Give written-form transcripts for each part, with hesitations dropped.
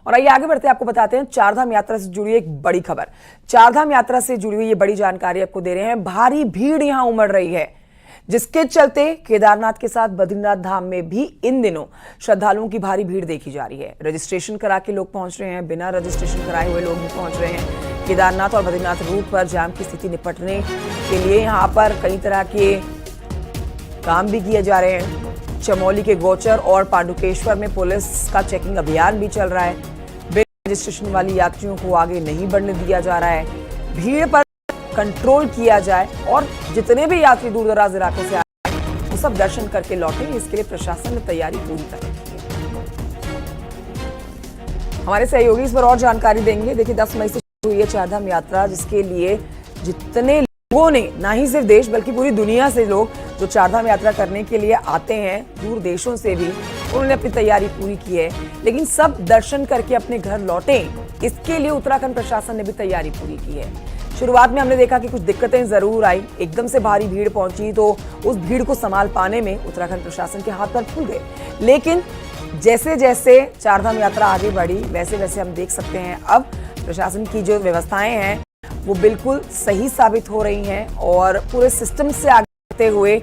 और आइए आगे बढ़ते हैं, आपको बताते हैं चारधाम यात्रा से जुड़ी एक बड़ी खबर। चारधाम यात्रा से जुड़ी हुई ये बड़ी जानकारी आपको दे रहे हैं। भारी भीड़ यहां उमड़ रही है, जिसके चलते केदारनाथ के साथ बद्रीनाथ धाम में भी इन दिनों श्रद्धालुओं की भारी भीड़ देखी जा रही है। रजिस्ट्रेशन करा के लोग पहुंच रहे हैं, बिना रजिस्ट्रेशन कराए हुए लोग भी पहुंच रहे हैं। केदारनाथ और बद्रीनाथ रूट पर जाम की स्थिति निपटने के लिए यहां पर कई तरह के काम भी किए जा रहे हैं। चमोली के गोचर और पांडुकेश्वर में पुलिस का चेकिंग अभियान भी चल रहा है। बिना रजिस्ट्रेशन वाली यात्रियों को आगे नहीं बढ़ने दिया जा रहा है। भीड़ पर कंट्रोल किया जाए और जितने भी यात्री दूर दराज इलाकों से आए वो सब दर्शन करके लौटे, इसके लिए प्रशासन ने तैयारी पूरी कर रखी है। हमारे सहयोगी इस पर और जानकारी देंगे। देखिए 10 मई से शुरू हुई है चारधाम यात्रा, जिसके लिए जितने लोगों ने, ना ही सिर्फ देश बल्कि पूरी दुनिया से लोग जो चारधाम यात्रा करने के लिए आते हैं, दूर देशों से भी, उन्होंने अपनी तैयारी पूरी की है। लेकिन सब दर्शन करके अपने घर लौटें, इसके लिए उत्तराखंड प्रशासन ने भी तैयारी पूरी की है। शुरुआत में हमने देखा कि कुछ दिक्कतें जरूर आई, एकदम से भारी भीड़ पहुंची तो उस भीड़ को संभाल पाने में उत्तराखंड प्रशासन के हाथ पर फूल गए। लेकिन जैसे जैसे चारधाम यात्रा आगे बढ़ी, वैसे वैसे हम देख सकते हैं अब प्रशासन की जो व्यवस्थाएं हैं वो बिल्कुल सही साबित हो रही हैं और पूरे सिस्टम से आगे बढ़ते हुए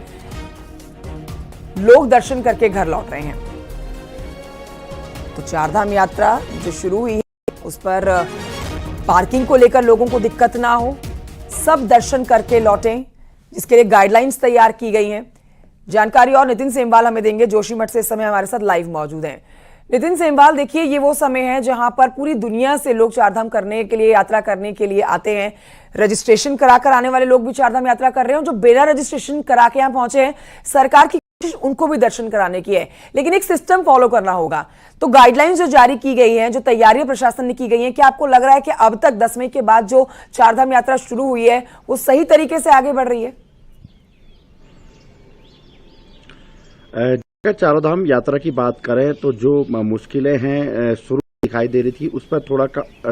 लोग दर्शन करके घर लौट रहे हैं। तो चारधाम यात्रा जो शुरू हुई है उस पर पार्किंग को लेकर लोगों को दिक्कत ना हो, सब दर्शन करके लौटें, जिसके लिए गाइडलाइंस तैयार की गई हैं। जानकारी और नितिन सेमवाल हमें देंगे, जोशीमठ से इस समय हमारे साथ लाइव मौजूद हैं। नितिन सेमवाल, देखिए ये वो समय है जहां पर पूरी दुनिया से लोग चारधाम करने के लिए, यात्रा करने के लिए आते हैं। रजिस्ट्रेशन कराकर आने वाले लोग भी चारधाम यात्रा कर रहे हैं, जो बिना रजिस्ट्रेशन करा के यहां पहुंचे हैं, सरकार की उनको भी दर्शन कराने की है। लेकिन एक सिस्टम फॉलो करना होगा। तो गाइडलाइंस जो जारी की गई हैं, जो तैयारियां प्रशासन ने की गई हैं, क्या आपको लग रहा है कि अब तक 10 मई के बाद जो चारधाम यात्रा शुरू हुई है वो सही तरीके से आगे बढ़ रही है? अगर चारधाम यात्रा की बात करें तो जो मुश्किलें हैं शुरू दिखाई दे रही थी, उस पर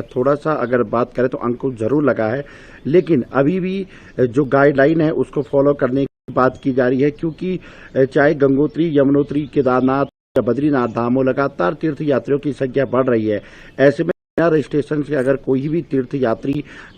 थोड़ा सा अगर बात करें तो अंकुश जरूर लगा है। लेकिन अभी भी जो गाइडलाइन है उसको फॉलो करने बात की जा रही है, क्योंकि चाहे गंगोत्री, यमुनोत्री, केदारनाथ या बद्रीनाथ धामों, लगातार तीर्थ यात्रियों की संख्या बढ़ रही है। ऐसे में बिना रजिस्ट्रेशन से अगर कोई भी तीर्थ यात्री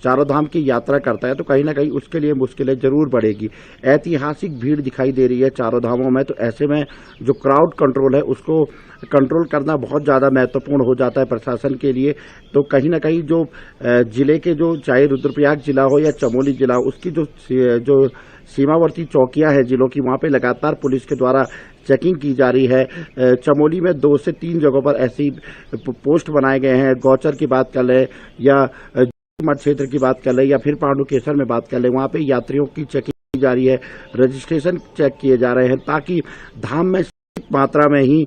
चारों धाम की यात्रा करता है तो कहीं ना कहीं उसके लिए मुश्किलें जरूर बढ़ेगी। ऐतिहासिक भीड़ दिखाई दे रही है चारों धामों में, तो ऐसे में जो क्राउड कंट्रोल है उसको कंट्रोल करना बहुत ज़्यादा महत्वपूर्ण हो जाता है प्रशासन के लिए। तो कहीं ना कहीं जो जिले के, जो चाहे रुद्रप्रयाग जिला हो या चमोली जिला, उसकी जो सीमावर्ती चौकियां हैं जिलों की, वहां पे लगातार पुलिस के द्वारा चेकिंग की जा रही है। चमोली में 2 से 3 जगहों पर ऐसी पोस्ट बनाए गए हैं। गौचर की बात कर ले या मठ क्षेत्र की बात कर ले या फिर पांडुकेश्वर में बात कर ले, वहां पे यात्रियों की चेकिंग की जा रही है, रजिस्ट्रेशन चेक किए जा रहे हैं, ताकि धाम में मात्रा में ही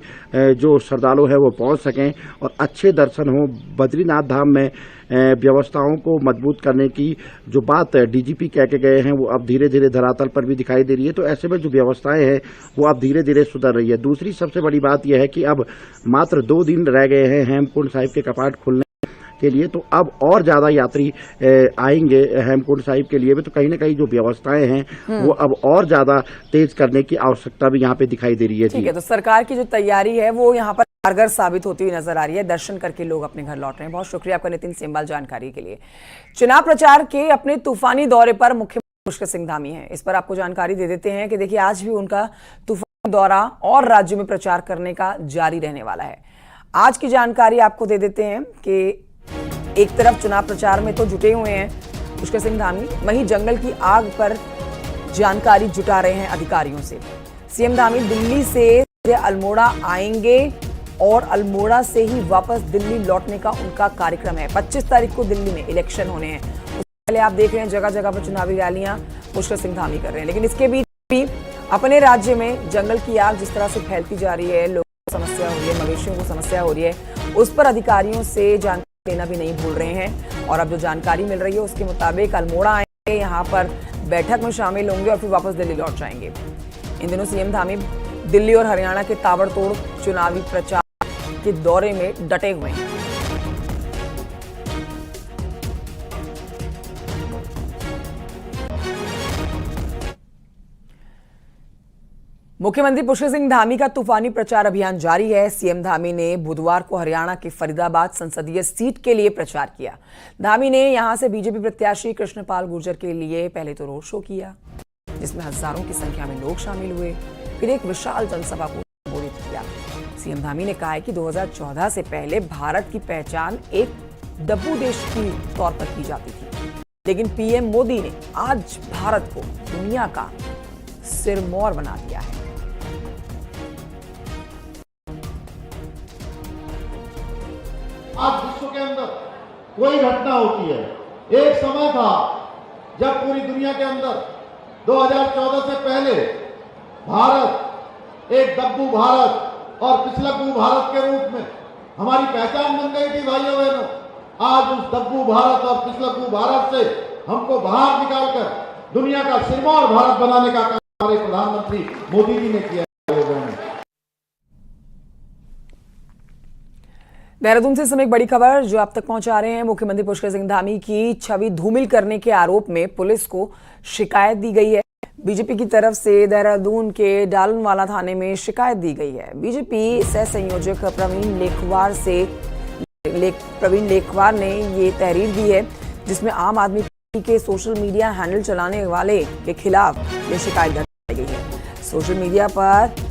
जो श्रद्धालु है वो पहुंच सकें और अच्छे दर्शन हो। बद्रीनाथ धाम में व्यवस्थाओं को मजबूत करने की जो बात डीजीपी कह के गए हैं वो अब धीरे धीरे धरातल पर भी दिखाई दे रही है। तो ऐसे में जो व्यवस्थाएं हैं वो अब धीरे धीरे सुधर रही है। दूसरी सबसे बड़ी बात यह है कि अब मात्र 2 दिन रह गए हैं हेमकुंड साहिब के कपाट खुलने के लिए, तो अब और ज्यादा यात्री आएंगे हेमकुंड साहिब के लिए भी। तो कहीं ना कहीं जो व्यवस्थाएं हैं वो अब और ज्यादा तेज करने की आवश्यकता भी यहाँ पे दिखाई दे रही है। ठीक है, तो सरकार की जो तैयारी है वो यहाँ पर कारगर साबित होती हुई नजर आ रही है। दर्शन करके लोग अपने घर लौट रहे हैं। बहुत शुक्रिया आपका नितिन सेमवाल जानकारी के लिए। चुनाव प्रचार के अपने तूफानी दौरे पर मुख्यमंत्री पुष्कर सिंह धामी हैं। इस पर आपको जानकारी दे देते हैं कि देखिए आज भी उनका तूफानी दौरा और राज्यों में प्रचार करने का जारी रहने वाला है। आज की जानकारी आपको दे देते हैं कि एक तरफ चुनाव प्रचार में तो जुटे हुए हैं पुष्कर सिंह धामी, वहीं जंगल की आग पर जानकारी जुटा रहे हैं अधिकारियों से। सीएम धामी दिल्ली से अल्मोड़ा आएंगे और अल्मोड़ा से ही वापस दिल्ली लौटने का उनका कार्यक्रम है। 25 तारीख को दिल्ली में इलेक्शन होने हैं। उससे पहले आप देख रहे हैं जगह जगह पर चुनावी रैलियां पुष्कर सिंह धामी कर रहे हैं। लेकिन इसके बीच भी अपने राज्य में जंगल की आग जिस तरह से फैलती जा रही है, लोगों को समस्या हो रही है, मवेशियों को समस्या हो रही है, उस पर अधिकारियों से जानकारी लेना भी नहीं भूल रहे हैं। और अब जो जानकारी मिल रही है उसके मुताबिक अल्मोड़ा आएंगे, यहाँ पर बैठक में शामिल होंगे और फिर वापस दिल्ली लौट जाएंगे। इन दिनों सीएम धामी दिल्ली और हरियाणा के ताबड़तोड़ चुनावी प्रचार के दौरे में डटे हुए हैं। मुख्यमंत्री पुष्कर सिंह धामी का तूफानी प्रचार अभियान जारी है। सीएम धामी ने बुधवार को हरियाणा के फरीदाबाद संसदीय सीट के लिए प्रचार किया। धामी ने यहां से बीजेपी प्रत्याशी कृष्णपाल गुर्जर के लिए पहले तो रोड शो किया, जिसमें हजारों की संख्या में लोग शामिल हुए। फिर एक विशाल जनसभा को संबोधित किया। सीएम धामी ने कहा है कि 2014 से पहले भारत की पहचान एक डब्बू देश की तौर पर की जाती थी, लेकिन पीएम मोदी ने आज भारत को दुनिया का सिरमौर बना दिया है। आज विश्व के अंदर कोई घटना होती है, एक समय था जब पूरी दुनिया के अंदर 2014 से पहले भारत एक डब्बू भारत और पिछलग्गू भारत के रूप में हमारी पहचान बन गई थी। भाइयों बहनों, आज उस डब्बू भारत और पिछलग्गू भारत से हमको बाहर निकालकर दुनिया का सिरमौर भारत बनाने का काम हमारे प्रधानमंत्री मोदी जी ने किया है। देहरादून से समय एक बड़ी खबर जो आप तक पहुंचा रहे हैं। मुख्यमंत्री पुष्कर सिंह धामी की छवि धूमिल करने के आरोप में पुलिस को शिकायत दी गई है। बीजेपी की तरफ से देहरादून के डालनवाला थाने में शिकायत दी गई है। बीजेपी सह संयोजक प्रवीण लेखवार ने ये तहरीर दी है, जिसमें आम आदमी पार्टी के सोशल मीडिया हैंडल चलाने वाले के खिलाफ ये शिकायत दर्ज की गई है। सोशल मीडिया पर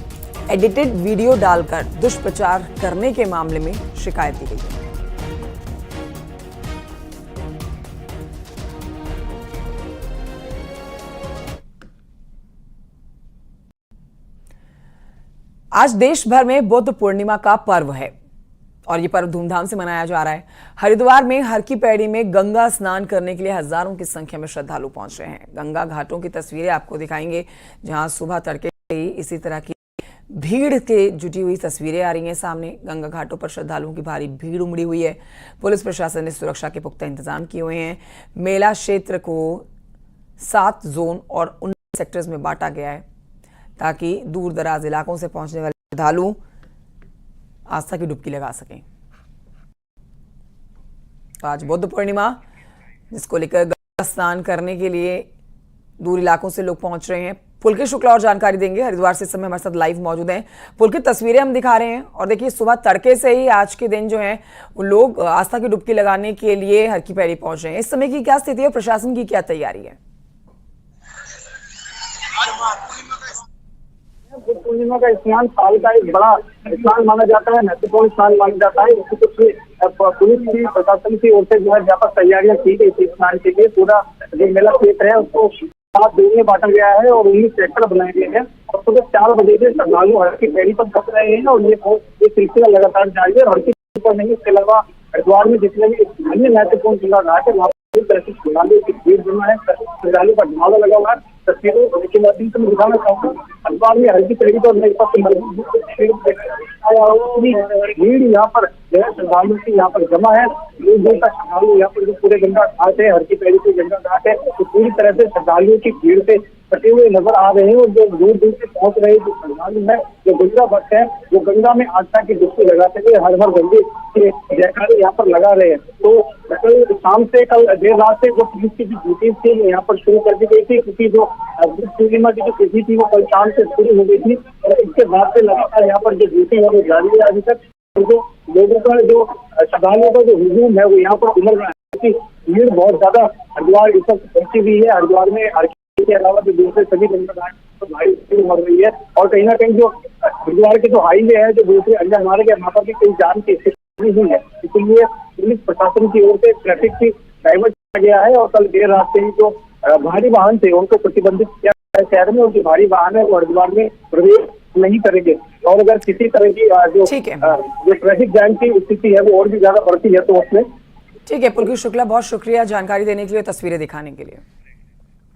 एडिटेड वीडियो डालकर दुष्प्रचार करने के मामले में शिकायत दी गई है। आज देश भर में बुद्ध पूर्णिमा का पर्व है और ये पर्व धूमधाम से मनाया जा रहा है। हरिद्वार में हर की पैड़ी में गंगा स्नान करने के लिए हजारों की संख्या में श्रद्धालु पहुंच रहे हैं। गंगा घाटों की तस्वीरें आपको दिखाएंगे, जहां सुबह तड़के इसी तरह की भीड़ के जुटी हुई तस्वीरें आ रही हैं सामने। गंगा घाटों पर श्रद्धालुओं की भारी भीड़ उमड़ी हुई है। पुलिस प्रशासन ने सुरक्षा के पुख्ता इंतजाम किए हुए हैं। मेला क्षेत्र को 7 जोन और 19 सेक्टर्स में बांटा गया है, ताकि दूर दराज इलाकों से पहुंचने वाले श्रद्धालु आस्था की डुबकी लगा सकें। तो आज बुद्ध पूर्णिमा, जिसको लेकर गंगा स्नान करने के लिए दूर इलाकों से लोग पहुंच रहे हैं। पुलकित शुक्ला और जानकारी देंगे। हरिद्वार से इस समय हमारे साथ लाइव मौजूद हैं। पुलकित, तस्वीरें हम दिखा रहे हैं और देखिए सुबह तड़के से ही आज के दिन जो है वो लोग आस्था की डुबकी लगाने के लिए हर की पैड़ी पहुंच रहे हैं। इस समय की क्या स्थिति है, प्रशासन की क्या तैयारी है? बुद्ध पूर्णिमा का स्नान साल का एक बड़ा स्नान माना जाता है, महत्वपूर्ण स्नान माना जाता है। इसकी कुछ पुलिस की, प्रशासन की ओर से जो है व्यापक तैयारियां की गई थी स्नान के लिए। पूरा जो मेला क्षेत्र है उसको 7 जोन में बांटा गया है और 19 सेक्टर बनाए गए हैं और सुबह 4 बजे से श्रद्धालु हर की पैड़ी पर पहुंच रहे हैं और ये सिलसिला लगातार जारी है। हर की पैड़ी पर नहीं, इसके अलावा हरिद्वार में जितने भी अन्य महत्वपूर्ण जगह घाट है वहाँ पर श्रद्धालुओं की भीड़ जमा है, श्रद्धालुओं का ढाला लगा हुआ है। तस्वीरों के माध्यम से मैं दिखाना चाहूँगा, हरिद्वार में हर की पैड़ी पर भीड़ यहाँ पर जो है श्रद्धालुओं की यहाँ पर जमा है। दूर दूर तक श्रद्धालु यहाँ पर जो पूरे गंगा घाट है, हर की पैड़ी पे गंगा घाट है, तो पूरी तरह से श्रद्धालुओं की भीड़ से कटे हुए नजर आ रहे हैं। और जो दूर दूर से पहुंच रहे जो श्रद्धालु है, जो गंगा भक्त है, वो गंगा में आस्था की डुबकी लगाते हुए हर हर गंगे के जयकारे यहाँ पर लगा रहे हैं। तो कल शाम से, कल देर रात से जो पुलिस की जो ड्यूटीज थी यहाँ पर शुरू कर दी गई थी, क्योंकि जो बुद्ध पूर्णिमा की जो तिथि थी वो कल शाम से शुरू हो गई थी और इसके बाद से लगातार यहाँ पर जो ड्यूटी है वो जारी है अभी तक। जो लोगों का, जो श्रद्धालुओं का जो हुजूम है वो यहाँ पर उमड़ रहा है, क्योंकि भीड़ बहुत ज्यादा हरिद्वार इस वक्त पहुंची हुई है। हरिद्वार में के अलावा जो दूसरे सभी गंगा घाट पर भारी भीड़ उमड़ रही है और कहीं ना कहीं जो हरिद्वार के जो हाईवे है, जो दूसरे अन्य मार्ग है, वहाँ पर भी कई जाम की स्थिति हुई है। इसलिए पुलिस प्रशासन की ओर से ट्रैफिक की डाइवर्ट किया गया है और कल देर रात से ही जो भारी वाहन थे उनको प्रतिबंधित किया है। शहर में उनके भारी वाहन है वो हरिद्वार में प्रवेश नहीं करेंगे और अगर किसी तरह की जो ट्रैफिक जैम की स्थिति है वो और भी ज्यादा बढ़ती है तो उसमें। ठीक है पुलकित शुक्ला, बहुत शुक्रिया जानकारी देने के लिए, तस्वीरें दिखाने के लिए।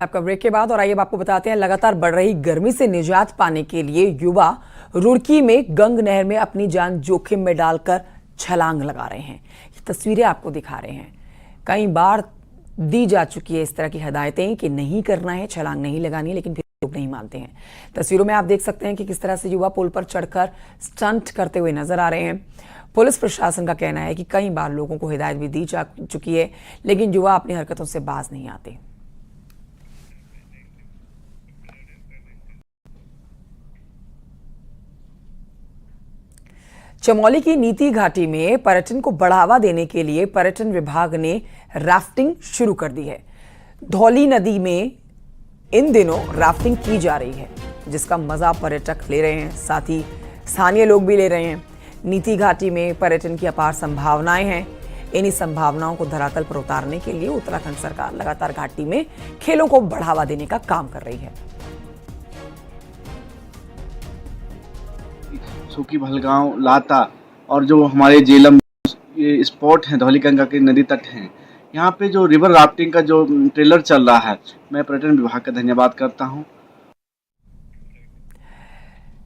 आपका ब्रेक के बाद और आइए आपको बताते हैं, लगातार बढ़ रही गर्मी से निजात पाने के लिए युवा रुड़की में गंग नहर में अपनी जान जोखिम में डालकर छलांग लगा रहे हैं। ये तस्वीरें आपको दिखा रहे हैं। कई बार दी जा चुकी है इस तरह की हदायतें कि नहीं करना है, छलांग नहीं लगानी, लेकिन फिर लोग नहीं मानते हैं। तस्वीरों में आप देख सकते हैं कि किस तरह से युवा पुल पर चढ़कर स्टंट करते हुए नजर आ रहे हैं। पुलिस प्रशासन का कहना है कि कई बार लोगों को हिदायत भी दी जा चुकी है, लेकिन युवा अपनी हरकतों से बाज नहीं आते। चमोली की नीति घाटी में पर्यटन को बढ़ावा देने के लिए पर्यटन विभाग ने राफ्टिंग शुरू कर दी है। धौली नदी में इन दिनों राफ्टिंग की जा रही है, जिसका मजा पर्यटक ले रहे हैं, साथ ही स्थानीय लोग भी ले रहे हैं। नीति घाटी में पर्यटन की अपार संभावनाएं हैं। इन्हीं संभावनाओं को धरातल पर उतारने के लिए उत्तराखंड सरकार लगातार घाटी में खेलों को बढ़ावा देने का काम कर रही है। सुखी भलगांव, लाता और जो हमारे जेलम ये स्पॉट हैं, धौलीगंगा के नदी तट हैं, यहाँ पे जो रिवर राफ्टिंग का जो ट्रेलर चल रहा है, मैं पर्यटन विभाग का धन्यवाद करता हूँ।